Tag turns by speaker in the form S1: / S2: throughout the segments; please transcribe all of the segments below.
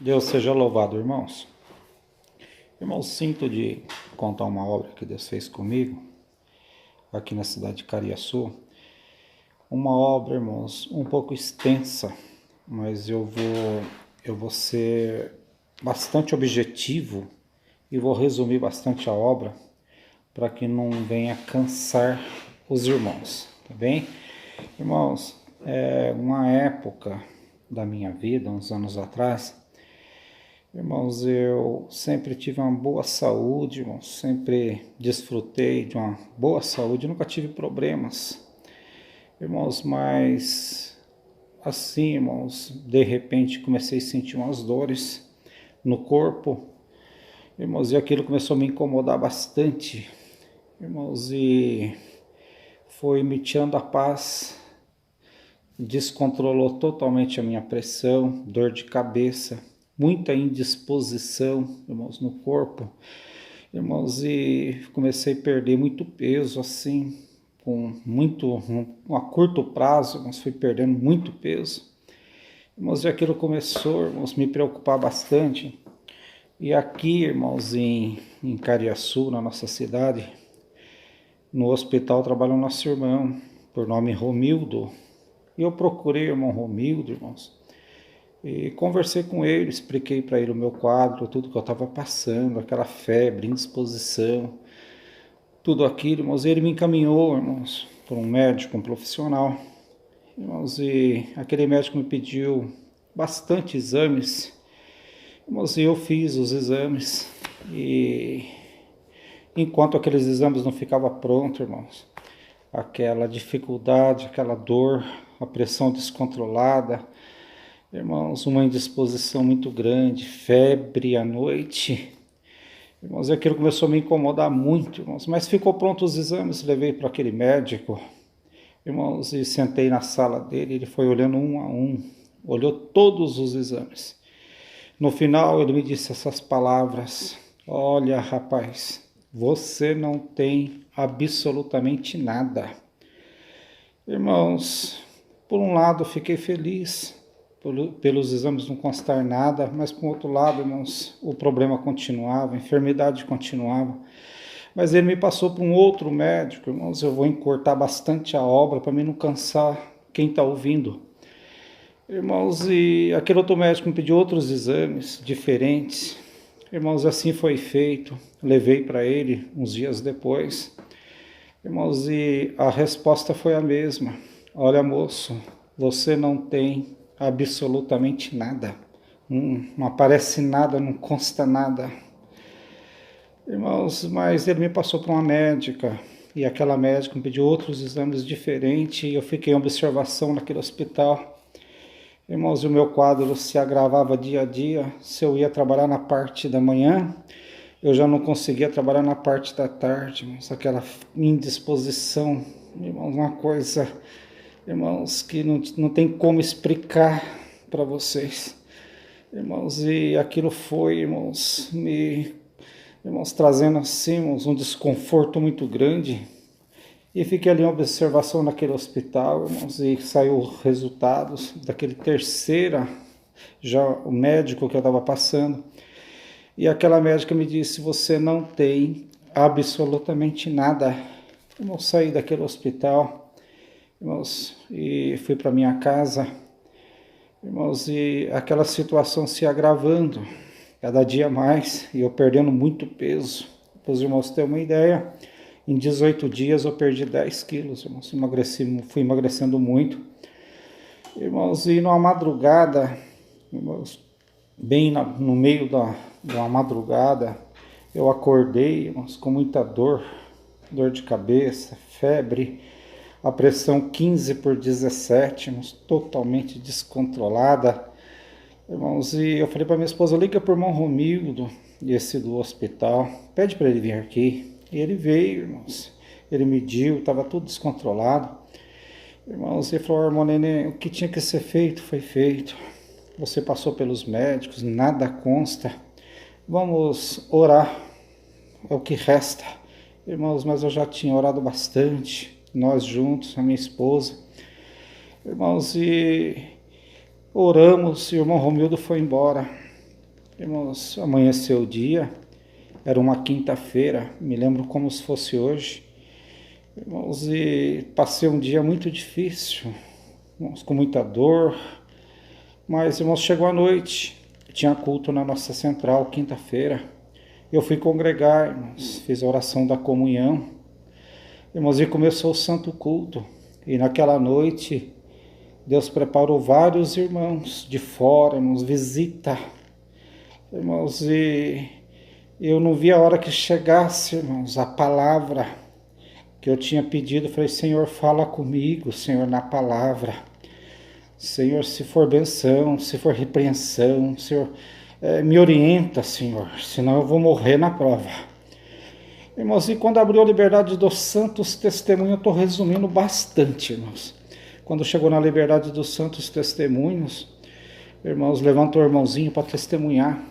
S1: Deus seja louvado, irmãos. Irmãos, sinto de contar uma obra que Deus fez comigo, aqui na cidade de Cariaçu. Uma obra, irmãos, um pouco extensa, mas eu vou ser bastante objetivo e vou resumir bastante a obra para que não venha cansar os irmãos, tá bem? Irmãos, uma época da minha vida, uns anos atrás, irmãos, eu sempre tive uma boa saúde, irmãos, sempre desfrutei de uma boa saúde, nunca tive problemas, irmãos, mas assim, irmãos, de repente comecei a sentir umas dores no corpo, irmãos, e aquilo começou a me incomodar bastante, irmãos, e foi me tirando a paz, descontrolou totalmente a minha pressão, dor de cabeça, muita indisposição, irmãos, no corpo, irmãos, e comecei a perder muito peso, assim, a curto prazo, irmãos, fui perdendo muito peso, irmãos, e aquilo começou, irmãos, me preocupar bastante. E aqui, irmãos, em Cariaçu, na nossa cidade, no hospital trabalha o nosso irmão, por nome Romildo. E eu procurei o irmão Romildo, irmãos, e conversei com ele, expliquei para ele o meu quadro, tudo que eu estava passando, aquela febre, indisposição, tudo aquilo, irmãos, e ele me encaminhou, irmãos, para um médico, um profissional, irmãos, e aquele médico me pediu bastante exames, irmãos, e eu fiz os exames, e enquanto aqueles exames não ficavam prontos, irmãos, aquela dificuldade, aquela dor, a pressão descontrolada, irmãos, uma indisposição muito grande, febre à noite, irmãos, aquilo começou a me incomodar muito, irmãos, mas ficou pronto os exames, levei para aquele médico, irmãos, e sentei na sala dele, ele foi olhando um a um, olhou todos os exames. No final ele me disse essas palavras: olha, rapaz, você não tem absolutamente nada. Irmãos, por um lado fiquei feliz pelos exames não constar nada, mas por outro lado, irmãos, o problema continuava, a enfermidade continuava. Mas ele me passou para um outro médico, irmãos, eu vou encurtar bastante a obra para mim não cansar quem está ouvindo. Irmãos, e aquele outro médico me pediu outros exames diferentes. Irmãos, assim foi feito. Levei para ele uns dias depois. Irmãos, e a resposta foi a mesma. Olha, moço, você não tem absolutamente nada. Não aparece nada, não consta nada. Irmãos, mas ele me passou para uma médica. E aquela médica me pediu outros exames diferentes. E eu fiquei em observação naquele hospital. Irmãos, o meu quadro se agravava dia a dia. Se eu ia trabalhar na parte da manhã, eu já não conseguia trabalhar na parte da tarde, irmãos, aquela indisposição, irmãos, uma coisa, irmãos, que não tem como explicar para vocês, irmãos, e aquilo foi, irmãos, irmãos, trazendo assim, irmãos, um desconforto muito grande, e fiquei ali em observação naquele hospital, irmãos, e saiu resultados daquele terceira, já o médico que eu estava passando. E aquela médica me disse: você não tem absolutamente nada. Eu saí daquele hospital, irmãos, e fui para minha casa, irmãos, e aquela situação se agravando, cada dia mais, e eu perdendo muito peso. Para os irmãos terem uma ideia, em 18 dias eu perdi 10 quilos, irmãos, fui emagrecendo muito. Irmãos, e numa madrugada, irmãos, bem no meio da madrugada, eu acordei, irmãos, com muita dor de cabeça, febre, a pressão 15/17, irmãos, totalmente descontrolada, irmãos, e eu falei para minha esposa: liga para o irmão Romildo, esse do hospital, pede para ele vir aqui. E ele veio, irmãos, ele mediu, estava tudo descontrolado, irmãos, e falou: irmão Nenê, o que tinha que ser feito foi feito. Você passou pelos médicos, nada consta. Vamos orar, é o que resta. Irmãos, mas eu já tinha orado bastante, nós juntos, a minha esposa. Irmãos, e oramos, e o irmão Romildo foi embora. Irmãos, amanheceu o dia, era uma quinta-feira, me lembro como se fosse hoje. Irmãos, e passei um dia muito difícil, irmãos, com muita dor, mas, irmãos, chegou a noite, tinha culto na nossa central, quinta-feira. Eu fui congregar, irmãos, fiz a oração da comunhão, irmãos, e começou o santo culto. E naquela noite, Deus preparou vários irmãos de fora, irmãos, visita. Irmãos, e eu não vi a hora que chegasse, irmãos, a palavra que eu tinha pedido. Falei, Senhor, fala comigo, Senhor, na palavra. Senhor, se for benção, se for repreensão, Senhor, me orienta, Senhor, senão eu vou morrer na prova. Irmãos, e quando abriu a liberdade dos santos testemunhos, eu estou resumindo bastante, irmãos. Quando chegou na liberdade dos santos testemunhos, irmãos, levantou o irmãozinho para testemunhar.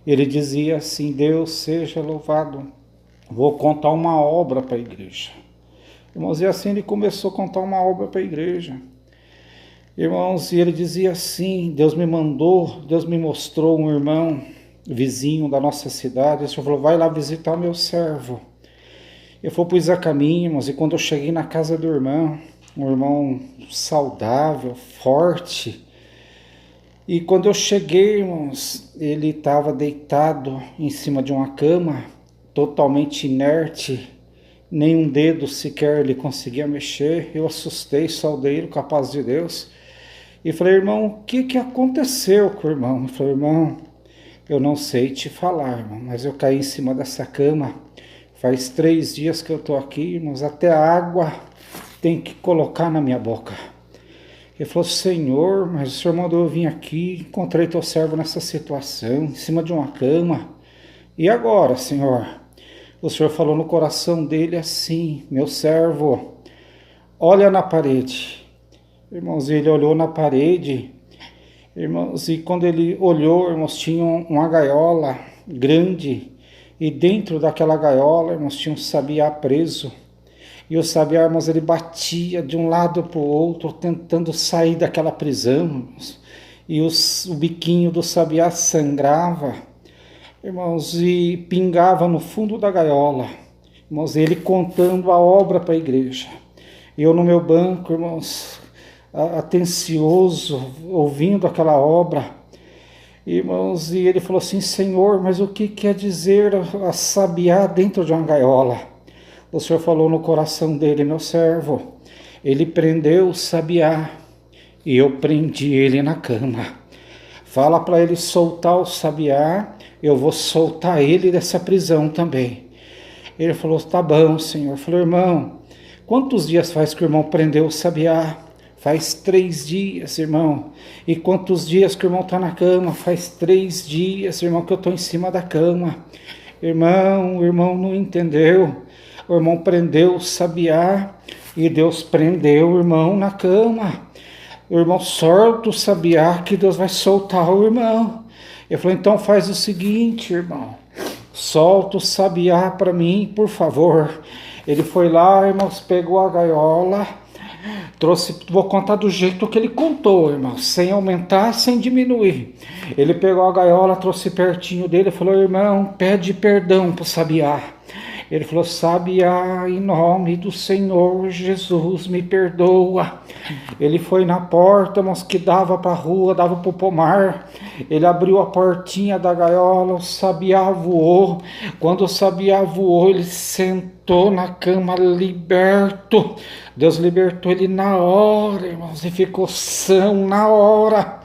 S1: Ele dizia assim, Deus seja louvado, vou contar uma obra para a igreja. Irmãos, e assim ele começou a contar uma obra para a igreja. Irmãos, e ele dizia assim, Deus me mandou, Deus me mostrou um irmão vizinho da nossa cidade. O Senhor falou, vai lá visitar o meu servo. Eu pus a caminho, irmãos, e quando eu cheguei na casa do irmão, um irmão saudável, forte, e quando eu cheguei, irmãos, ele estava deitado em cima de uma cama, totalmente inerte, nenhum dedo sequer ele conseguia mexer. Eu assustei, saudei ele com a paz de Deus, e falei, irmão, o que aconteceu com o irmão? Ele falou, irmão, eu não sei te falar, irmão, mas eu caí em cima dessa cama, faz 3 dias que eu estou aqui, irmãos, até a água tem que colocar na minha boca. Ele falou, Senhor, mas o Senhor mandou eu vir aqui, encontrei teu servo nessa situação, em cima de uma cama. E agora, Senhor? O Senhor falou no coração dele assim, meu servo, olha na parede. Irmãos, ele olhou na parede, irmãos, e quando ele olhou, irmãos, tinha uma gaiola grande, e dentro daquela gaiola, irmãos, tinha um sabiá preso. E o sabiá, irmãos, ele batia de um lado para o outro, tentando sair daquela prisão, irmãos. E o biquinho do sabiá sangrava, irmãos, e pingava no fundo da gaiola. Irmãos, ele contando a obra para a igreja. E eu no meu banco, irmãos, atencioso, ouvindo aquela obra. Irmãos, e ele falou assim, Senhor, mas o que quer dizer a sabiá dentro de uma gaiola? O Senhor falou no coração dele, meu servo, ele prendeu o sabiá e eu prendi ele na cama. Fala para ele soltar o sabiá, eu vou soltar ele dessa prisão também. Ele falou, tá bom, Senhor. Eu falei, irmão, quantos dias faz que o irmão prendeu o sabiá? Faz 3 dias, irmão. E quantos dias que o irmão está na cama? Faz 3 dias, irmão, que eu estou em cima da cama. Irmão, o irmão não entendeu. O irmão prendeu o sabiá e Deus prendeu o irmão na cama. O irmão solta o sabiá que Deus vai soltar o irmão. Ele falou, então faz o seguinte, irmão, solta o sabiá para mim, por favor. Ele foi lá, irmãos, pegou a gaiola, trouxe, vou contar do jeito que ele contou, irmão, sem aumentar, sem diminuir. Ele pegou a gaiola, trouxe pertinho dele e falou, irmão, pede perdão pro sabiá. Ele falou, sabiá, em nome do Senhor Jesus, me perdoa. Ele foi na porta, mas que dava para a rua, dava para o pomar. Ele abriu a portinha da gaiola, o sabiá voou. Quando o sabiá voou, ele sentou na cama liberto. Deus libertou ele na hora, irmãos, e ficou são na hora.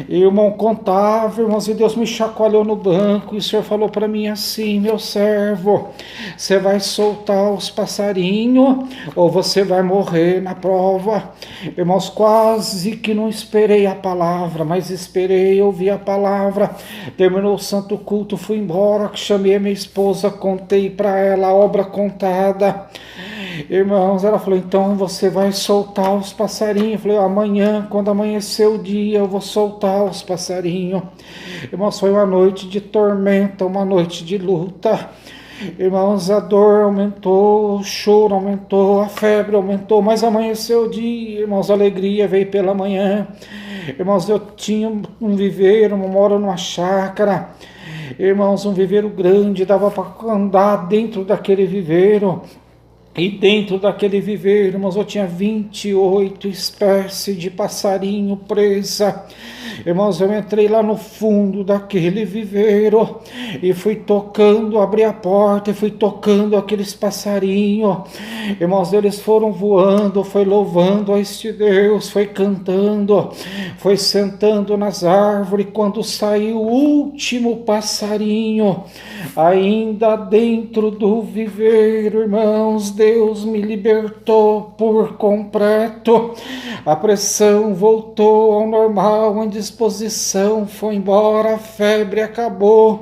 S1: E o irmão contava, irmãos, e Deus me chacoalhou no banco, e o Senhor falou para mim assim, meu servo, você vai soltar os passarinhos, ou você vai morrer na prova. Irmãos, quase que não esperei a palavra, mas esperei, ouvi a palavra. Terminou o santo culto, fui embora, chamei a minha esposa, contei para ela a obra contada. Irmãos, ela falou, então você vai soltar os passarinhos. Eu falei, amanhã, quando amanhecer o dia, eu vou soltar os passarinhos. Irmãos, foi uma noite de tormenta, uma noite de luta. Irmãos, a dor aumentou, o choro aumentou, a febre aumentou, mas amanheceu o dia, irmãos, a alegria veio pela manhã. Irmãos, eu tinha um viveiro, eu moro numa chácara. Irmãos, um viveiro grande, dava para andar dentro daquele viveiro. E dentro daquele viveiro, irmãos, eu tinha 28 espécies de passarinho presa. Irmãos, eu entrei lá no fundo daquele viveiro e fui tocando, abri a porta e fui tocando aqueles passarinhos. Irmãos, eles foram voando, foi louvando a este Deus, foi cantando, foi sentando nas árvores. Quando saiu o último passarinho, ainda dentro do viveiro, irmãos, Deus me libertou por completo. A pressão voltou ao normal, a indisposição foi embora, a febre acabou.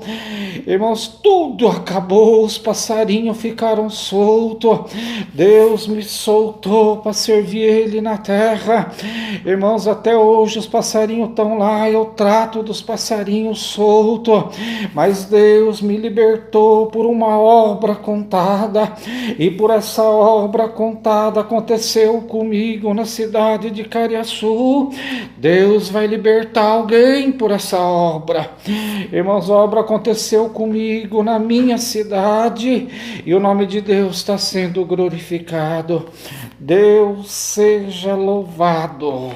S1: Irmãos, tudo acabou, os passarinhos ficaram soltos. Deus me soltou para servir Ele na terra. Irmãos, até hoje os passarinhos estão lá, eu trato dos passarinhos soltos, mas Deus me libertou por uma obra contada, e por essa obra contada aconteceu comigo na cidade de Cariaçu. Deus vai libertar alguém por essa obra. Irmãos, a obra aconteceu comigo na minha cidade e o nome de Deus está sendo glorificado. Deus seja louvado.